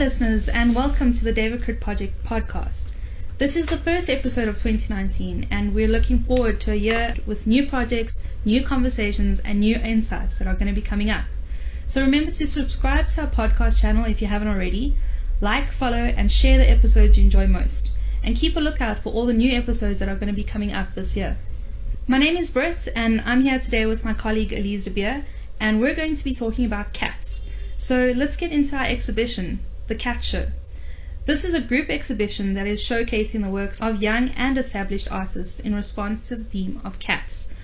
listeners, and welcome to the David Crit Project podcast. This is the first episode of 2019, and we're looking forward to a year with new projects, new conversations, and new insights that are going to be coming up. So remember to subscribe to our podcast channel if you haven't already, like, follow, and share the episodes you enjoy most, and keep a lookout for all the new episodes that are going to be coming up this year. My name is Britt, and I'm here today with my colleague Elise de Beer, and we're going to be talking about cats. So let's get into our exhibition, The Cat Show. This is a group exhibition that is showcasing the works of young and established artists in response to the theme of cats.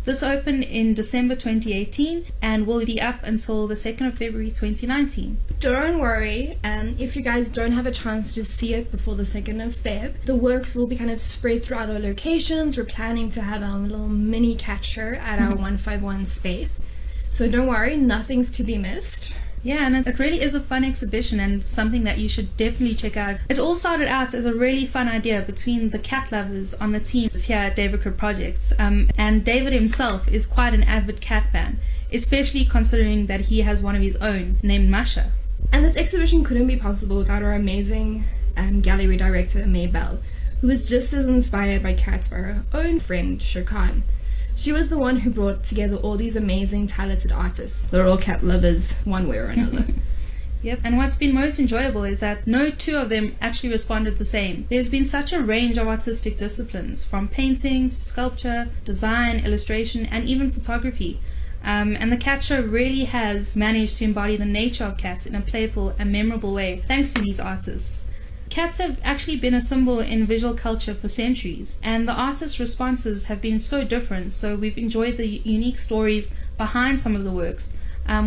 This opened in December 2018 and will be up until the 2nd of February 2019. Don't worry, if you guys don't have a chance to see it before the 2nd of Feb, the works will be kind of spread throughout our locations. We're planning to have our little mini cat show at our 151 space. So don't worry, nothing's to be missed. Yeah, and it really is a fun exhibition and something that you should definitely check out. It all started out as a really fun idea between the cat lovers on the team here at David Crit Projects. And David himself is quite an avid cat fan, especially considering that he has one of his own named Masha. And this exhibition couldn't be possible without our amazing gallery director, May Bell, who was just as inspired by cats by her own friend, Shirkan. She was the one who brought together all these amazing, talented artists. They're all cat lovers, one way or another. Yep, and what's been most enjoyable is that no two of them actually responded the same. There's been such a range of artistic disciplines, from painting to sculpture, design, illustration, and even photography. And the cat show really has managed to embody the nature of cats in a playful and memorable way, thanks to these artists. Cats have actually been a symbol in visual culture for centuries, and the artists' responses have been so different, so we've enjoyed the unique stories behind some of the works,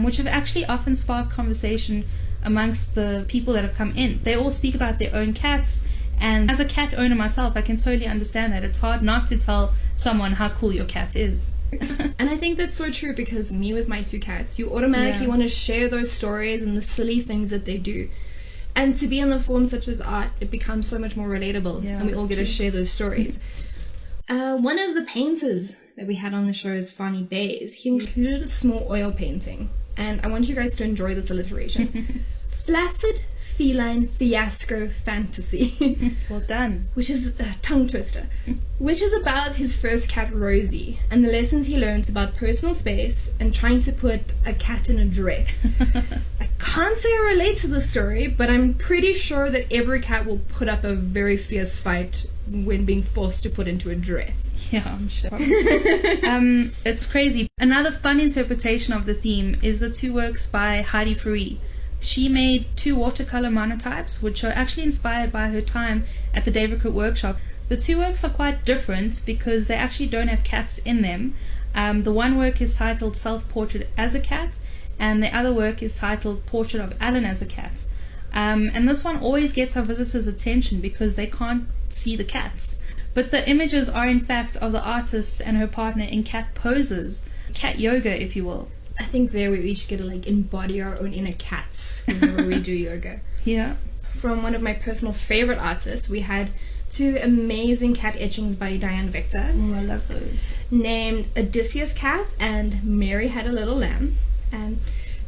which have actually often sparked conversation amongst the people that have come in. They all speak about their own cats, and as a cat owner myself, I can totally understand that. It's hard not to tell someone how cool your cat is. And I think that's so true, because me with my two cats, you automatically want to share those stories and the silly things that they do. And to be in the form such as art, it becomes so much more relatable, and we all get to share those stories. One of the painters that we had on the show is Fani Bays. He included a small oil painting, and I want you guys to enjoy this alliteration. Flaccid Feline Fiasco Fantasy. Well done. Which is a tongue twister. Which is about his first cat, Rosie, and the lessons he learns about personal space and trying to put a cat in a dress. I can't say I relate to the story, but I'm pretty sure that every cat will put up a very fierce fight when being forced to put into a dress. Yeah, I'm sure. It's crazy. Another fun interpretation of the theme is the two works by Heidi Fourie. She made 2 watercolor monotypes, which are actually inspired by her time at the David Crit workshop. The 2 works are quite different because they actually don't have cats in them. The one work is titled Self-Portrait as a Cat, and the other work is titled Portrait of Alan as a Cat. And this one always gets our visitors' attention because they can't see the cats. But the images are in fact of the artist and her partner in cat poses, cat yoga if you will. I think there we each get to embody our own inner cats whenever we do yoga. Yeah. From one of my personal favorite artists, we had 2 amazing cat etchings by Diane Victor. Oh, I love those. Named Odysseus Cat and Mary Had a Little Lamb. And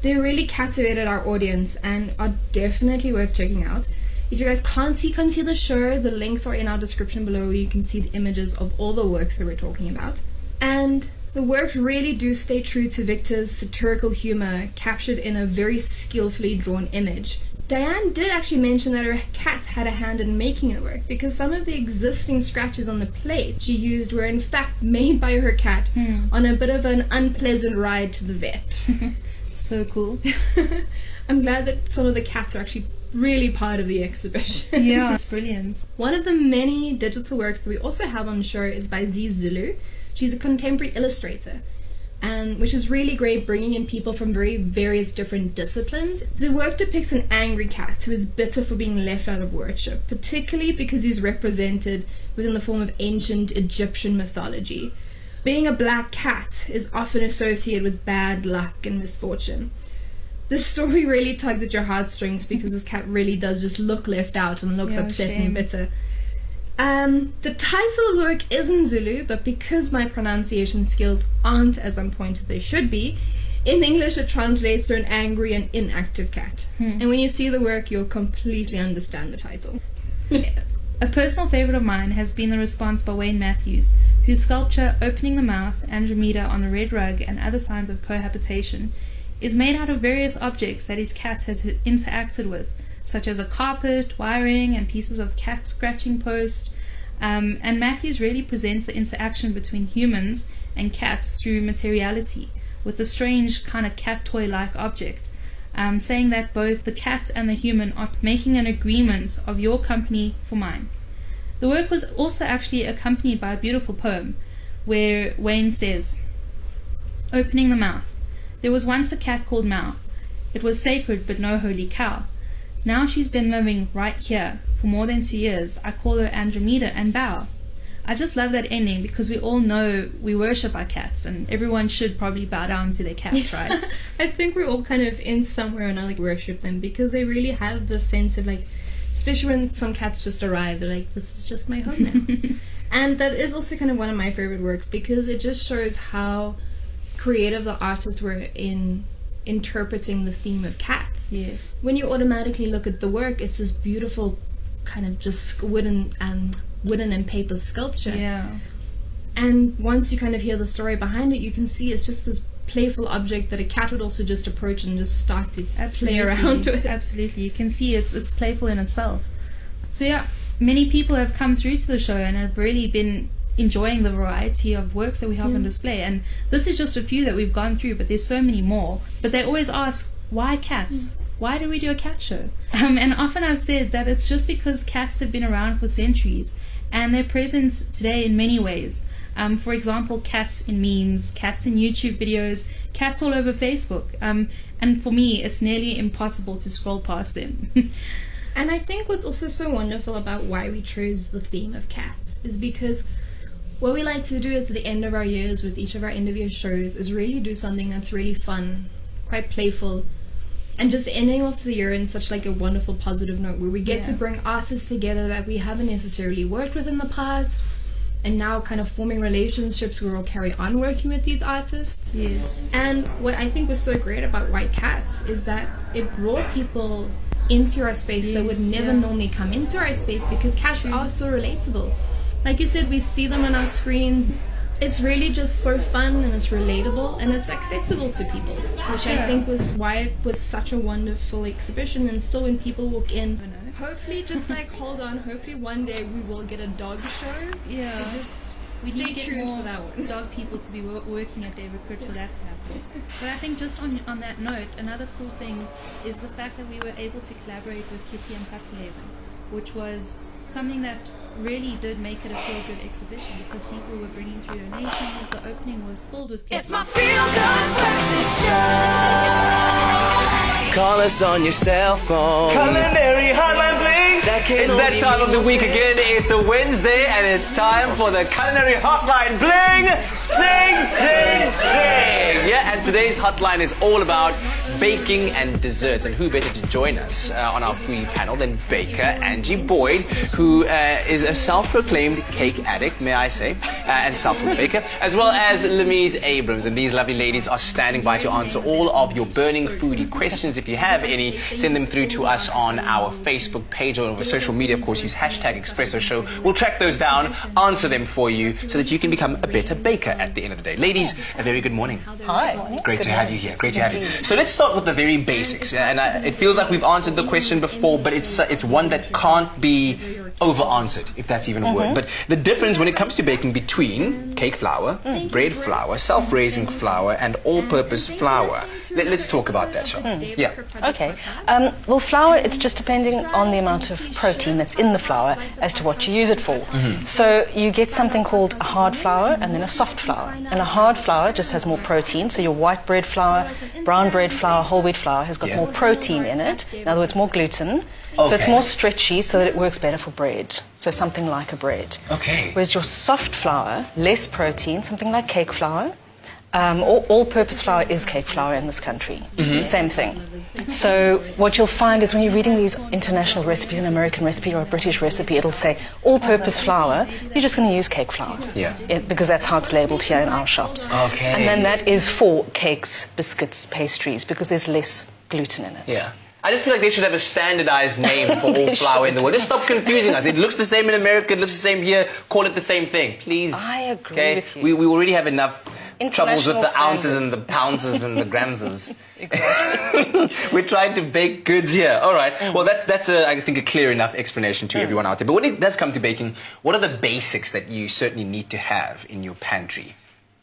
they really captivated our audience and are definitely worth checking out. If you guys can't see, come to the show. The links are in our description below where you can see the images of all the works that we're talking about. And the works really do stay true to Victor's satirical humor, captured in a very skillfully drawn image. Diane did actually mention that her cat had a hand in making the work, because some of the existing scratches on the plate she used were in fact made by her cat on a bit of an unpleasant ride to the vet. So cool. I'm glad that some of the cats are actually really part of the exhibition. Yeah, it's brilliant. One of the many digital works that we also have on the show is by Z Zulu. She's a contemporary illustrator, which is really great, bringing in people from very various different disciplines. The work depicts an angry cat who is bitter for being left out of worship, particularly because he's represented within the form of ancient Egyptian mythology. Being a black cat is often associated with bad luck and misfortune. This story really tugs at your heartstrings because this cat really does just look left out and looks upset and bitter. The title of the work is in Zulu, but because my pronunciation skills aren't as on point as they should be, In English, it translates to an angry and inactive cat. And when you see the work, you'll completely understand the title. A personal favorite of mine has been the response by Wayne Matthews, whose sculpture Opening the Mouth, Andromeda on the Red Rug and Other Signs of Cohabitation is made out of various objects that his cat has interacted with, such as a carpet, wiring, and pieces of cat scratching post. And Matthews really presents the interaction between humans and cats through materiality, with a strange kind of cat toy-like object, saying that both the cat and the human are making an agreement of your company for mine. The work was also actually accompanied by a beautiful poem, where Wayne says, Opening the Mouth. There was once a cat called Mao. It was sacred but no holy cow. Now she's been living right here for more than 2 years. I call her Andromeda and bow. I just love that ending because we all know we worship our cats and everyone should probably bow down to their cats, right? I think we're all kind of in somewhere and I like worship them because they really have the sense of like, especially when some cats just arrive, they're like, this is just my home now. And that is also kind of one of my favorite works because it just shows how creative the artists were in interpreting the theme of cats. Yes. When you automatically look at the work, it's this beautiful kind of just wooden and paper sculpture. Yeah. And once you kind of hear the story behind it, you can see it's just this playful object that a cat would also just approach and just start to play around with. Absolutely. You can see it's playful in itself. So yeah, many people have come through to the show and have really been enjoying the variety of works that we have on display. And this is just a few that we've gone through, but there's so many more. But they always ask, why cats? Why do we do a cat show? And often I've said that it's just because cats have been around for centuries and they're present today in many ways. For example, cats in memes, cats in YouTube videos, cats all over Facebook. And for me, it's nearly impossible to scroll past them. And I think what's also so wonderful about why we chose the theme of cats is because what we like to do at the end of our years with each of our individual shows is really do something that's really fun, quite playful, and just ending off the year in such like a wonderful positive note where we get to bring artists together that we haven't necessarily worked with in the past and now kind of forming relationships where we'll carry on working with these artists. Yes. And what I think was so great about White Cats is that it brought people into our space that would never normally come into our space because cats are so relatable. Like you said, we see them on our screens. It's really just so fun and it's relatable and it's accessible to people, which I think was why it was such a wonderful exhibition. And still when people walk in, hopefully just like hold on, hopefully one day we will get a dog show. Yeah. So just we stay need to get tuned more for that one. dog people to be working at David Crit for that to happen. But I think just on that note, another cool thing is the fact that we were able to collaborate with Kitty and Puppy Haven, which was something that really did make it a feel-good exhibition because people were bringing through donations. The opening was filled with people. It's my feel-good breakfast show. Call us on your cell phone. Culinary Hotline Bling. It's that time of the week again. It's a Wednesday and it's time for the Culinary Hotline Bling. Sing, sing, sing. Yeah, and today's hotline is all about baking and desserts. And who better to join us on our foodie panel than baker Angie Boyd, who is a self-proclaimed cake addict, may I say, and self-taught baker, as well as Lemise Abrams. And these lovely ladies are standing by to answer all of your burning foodie questions. If you have any, send them through to us on our Facebook page or over social media. Of course, use hashtag Espresso Show. We'll track those down, answer them for you so that you can become a better baker at the end of the day. Ladies, a very good morning. Hi. Great to have you here. Great to have you. So let's start with the very basics. And it feels like we've answered the question before, but it's one that can't be over-answered, if that's even a word. But the difference when it comes to baking between cake flour, bread flour, self-raising flour, and all-purpose flour. Let's talk about that, shall we? Yeah. Okay. Well, flour, it's just depending on the amount of protein that's in the flour as to what you use it for. So you get something called a hard flour and then a soft flour. And a hard flour just has more protein. So your white bread flour, brown bread flour, whole wheat flour has got more protein in it. In other words, more gluten. So it's more stretchy so that it works better for bread. So something like a bread. Okay. Whereas your soft flour, less protein, something like cake flour, All-purpose flour is cake flour in this country. Same thing. So what you'll find is when you're reading these international recipes, an American recipe or a British recipe, it'll say all-purpose flour. You're just going to use cake flour. Yeah. Because that's how it's labelled here in our shops. Okay. And then that is for cakes, biscuits, pastries, because there's less gluten in it. Yeah. I just feel like they should have a standardized name for all flour in the world. Just stop confusing us. It looks the same in America, it looks the same here. Call it the same thing, please. I agree with you. We already have enough troubles with the International ounces and the standards. pounces and the gramses. Exactly. We're trying to bake goods here. All right. Well, that's I think a clear enough explanation to everyone out there. But when it does come to baking, what are the basics that you certainly need to have in your pantry?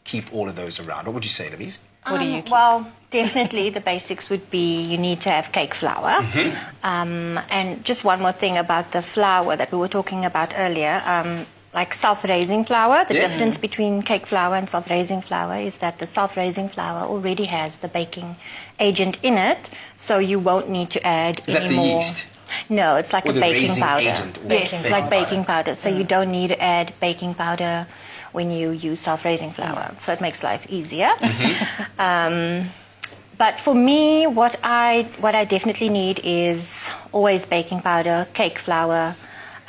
Keep all of those around. What would you say, Louise? What do you keep? Well, definitely the basics would be you need to have cake flour. And just one more thing about the flour that we were talking about earlier. Like self-raising flour, the difference between cake flour and self-raising flour is that the self-raising flour already has the baking agent in it, so you won't need to add Is any that the more. yeast? No, it's like Or a the baking raising powder. agent, or Yes, baking like baking powder. powder. So you don't need to add baking powder when you use self-raising flour. So it makes life easier. But for me, what I definitely need is always baking powder, cake flour,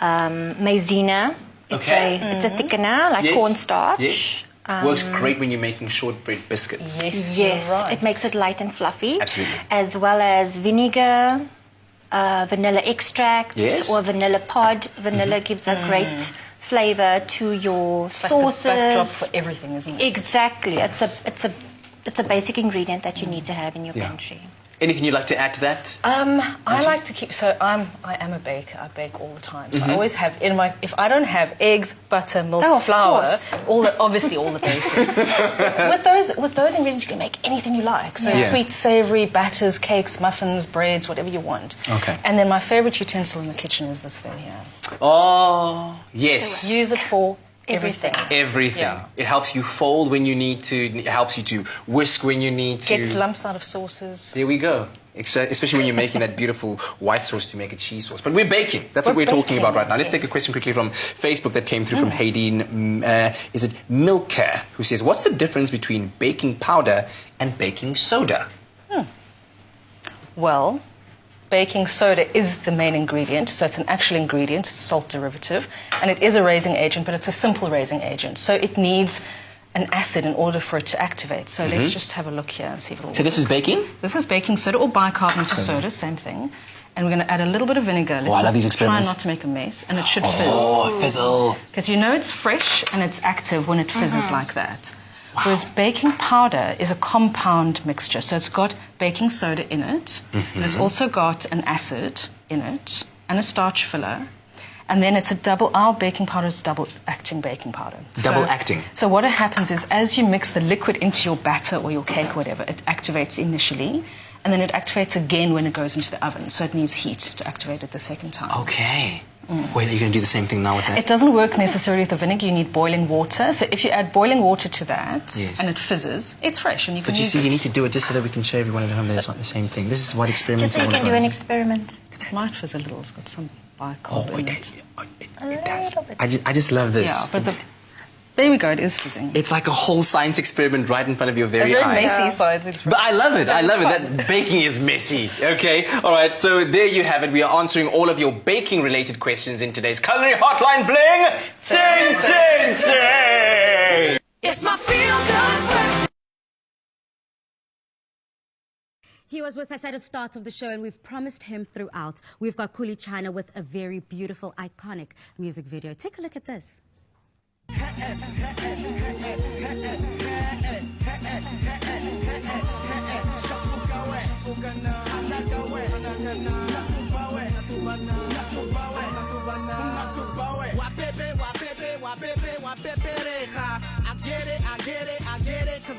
maizena. It's a thickener, like cornstarch. Yes. Works great when you're making shortbread biscuits. Yes, Yes, you're right. it makes it light and fluffy. Absolutely. As well as vinegar, vanilla extract, Yes. or vanilla pod. Vanilla gives a great flavor to your It's like sauces. the backdrop for everything, isn't it? Exactly. It's a basic ingredient that you need to have in your Yeah. pantry. Anything you'd like to add to that? I like to keep. So I am a baker. I bake all the time. So I always have in my. If I don't have eggs, butter, milk, Oh, of flour, course. obviously all the basics. with those ingredients, you can make anything you like. So Yeah. sweet, savoury batters, cakes, muffins, breads, whatever you want. Okay. And then my favourite utensil in the kitchen is this thing here. Oh, yes. Use it for everything. Everything. Yeah. It helps you fold when you need to. It helps you to whisk when you need to. Gets lumps out of sauces. There we go. Especially when you're making that beautiful white sauce to make a cheese sauce. But we're baking. That's what We're we're talking baking, about right now. Let's yes. take a question quickly from Facebook that came through from Haydeen. Is it Milker, who says, what's the difference between baking powder and baking soda? Well, baking soda is the main ingredient, so it's an actual ingredient, it's a salt derivative, and it is a raising agent, but it's a simple raising agent. So it needs an acid in order for it to activate. So let's just have a look here and see if it'll So this is baking? This is baking soda or bicarbonate of soda, same thing. And we're going to add a little bit of vinegar. Let's I love these experiments. Try not to make a mess, and it should fizz. Oh, fizzle. Because you know it's fresh and it's active when it fizzes like that. Whereas baking powder is a compound mixture. So it's got baking soda in it, and it's also got an acid in it, and a starch filler. And then it's our baking powder is double acting baking powder. Double acting. So what happens is as you mix the liquid into your batter or your cake or whatever, it activates initially, and then it activates again when it goes into the oven. So it needs heat to activate it the second time. Okay. Wait, are you going to do the same thing now with that? It doesn't work necessarily with the vinegar. You need boiling water. So if you add boiling water to that Yes. and it fizzes, it's fresh and you can But you use see, it. you need to do it just so that we can show everyone at home that it's not the same thing. This is what experiments Just so are you all can about. do an experiment. It might fizz a little. It's got some bicarb Oh, in it, it. it does. little bit. I just love this. Yeah, but there we go. It is fizzing. It's like a whole science experiment right in front of your A very very eyes. messy size. It's But I love it. I love it. fun. That baking is messy. Okay. All right. So there you have it. We are answering all of your baking-related questions in today's Culinary Hotline Bling. Sing, sing, sing. It's my feel-good. He was with us at the start of the show, and we've promised him throughout. We've got Kuli China with a very beautiful, iconic music video. Take a look at this. I get it, cause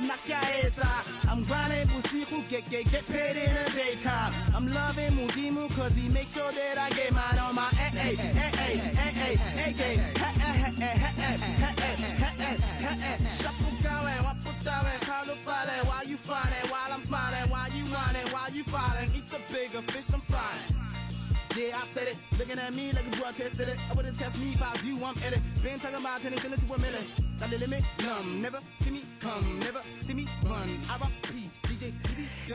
I'm grinding usiku, get paid in the daytime. I'm loving Mudimu cause he makes sure that I get mine on my while you finding, while I'm smiling, while you whining, while you falling, eat the bigger fish I'm frying. Yeah, I said it. Looking at me like a drug tested it. I wouldn't test me if I was you, I'm in it. Been talking about 10 to a million. Not the limit, never see me come. Never see me run. R.I.P. DJ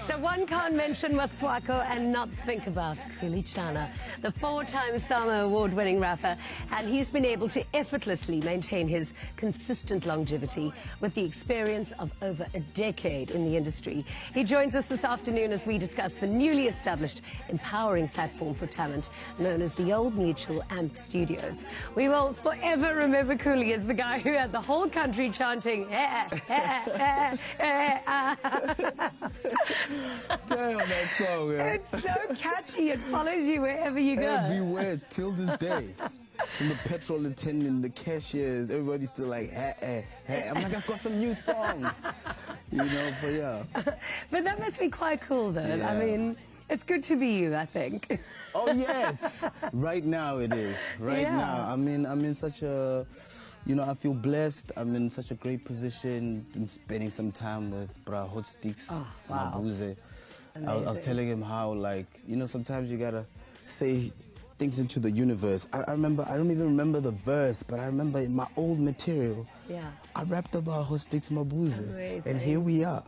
So one can't mention Motswako and not think about Kulichana, the 4-time SAMA award-winning rapper, and he's been able to effortlessly maintain his consistent longevity with the experience of over a decade in the industry. He joins us this afternoon as we discuss the newly established empowering platform for talent known as the Old Mutual Amped Studios. We will forever remember Kuli as the guy who had the whole country chanting, Damn, that song, yeah. It's so catchy. It follows you wherever you go. Everywhere, till this day. From the petrol attendant, the cashiers, everybody's still like, hey. I'm like, I've got some new songs. You know, but yeah. But that must be quite cool, though. Yeah. I mean, it's good to be you, I think. Oh, yes. Right now it is. Right now. I'm in such a, I feel blessed. I'm in such a great position. Been spending some time with Bra Hot Sticks, Mabuze. I was telling him how, sometimes you gotta say things into the universe. I don't even remember the verse, but I remember in my old material, I rapped about Hot Sticks Mabuze. And here we are,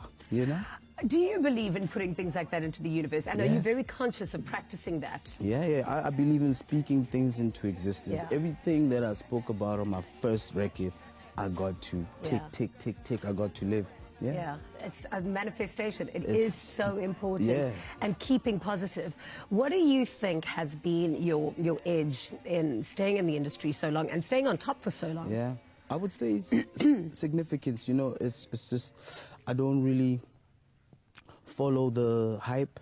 Do you believe in putting things like that into the universe? And are you very conscious of practicing that? Yeah. I believe in speaking things into existence. Yeah. Everything that I spoke about on my first record, I got to tick. I got to live. Yeah, it's a manifestation. It is so important. Yeah. And keeping positive. What do you think has been your edge in staying in the industry so long and staying on top for so long? Yeah, I would say significance. It's just I don't really follow the hype.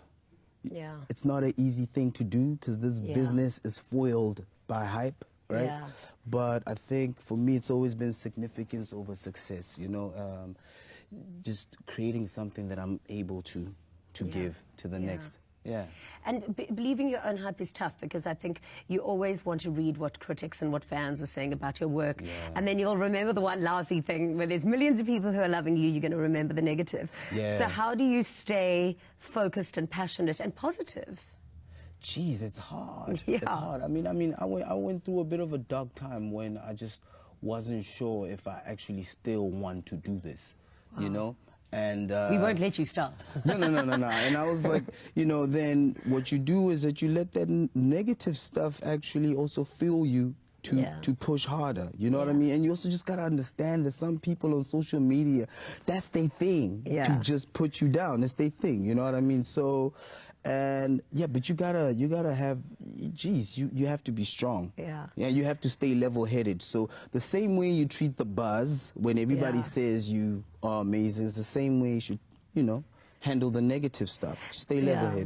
Yeah. It's not an easy thing to do because this business is foiled by hype, right? Yeah. But I think for me, it's always been significance over success, just creating something that I'm able to give to the next. Yeah. And believing your own hype is tough because I think you always want to read what critics and what fans are saying about your work. Yeah. And then you'll remember the one lousy thing where there's millions of people who are loving you, you're going to remember the negative. Yeah. So how do you stay focused and passionate and positive? Jeez, it's hard. Yeah. It's hard. I went through a bit of a dark time when I just wasn't sure if I actually still want to do this, And we won't let you stop. No. And I was like, then what you do is that you let that negative stuff actually also fuel you to push harder. You know what I mean? And you also just got to understand that some people on social media, that's their thing. To just put you down. It's their thing. You know what I mean? So, but you gotta have, you have to be strong. Yeah, you have to stay level-headed. So the same way you treat the buzz when everybody says you are amazing, it's the same way you should, handle the negative stuff. Stay level-headed.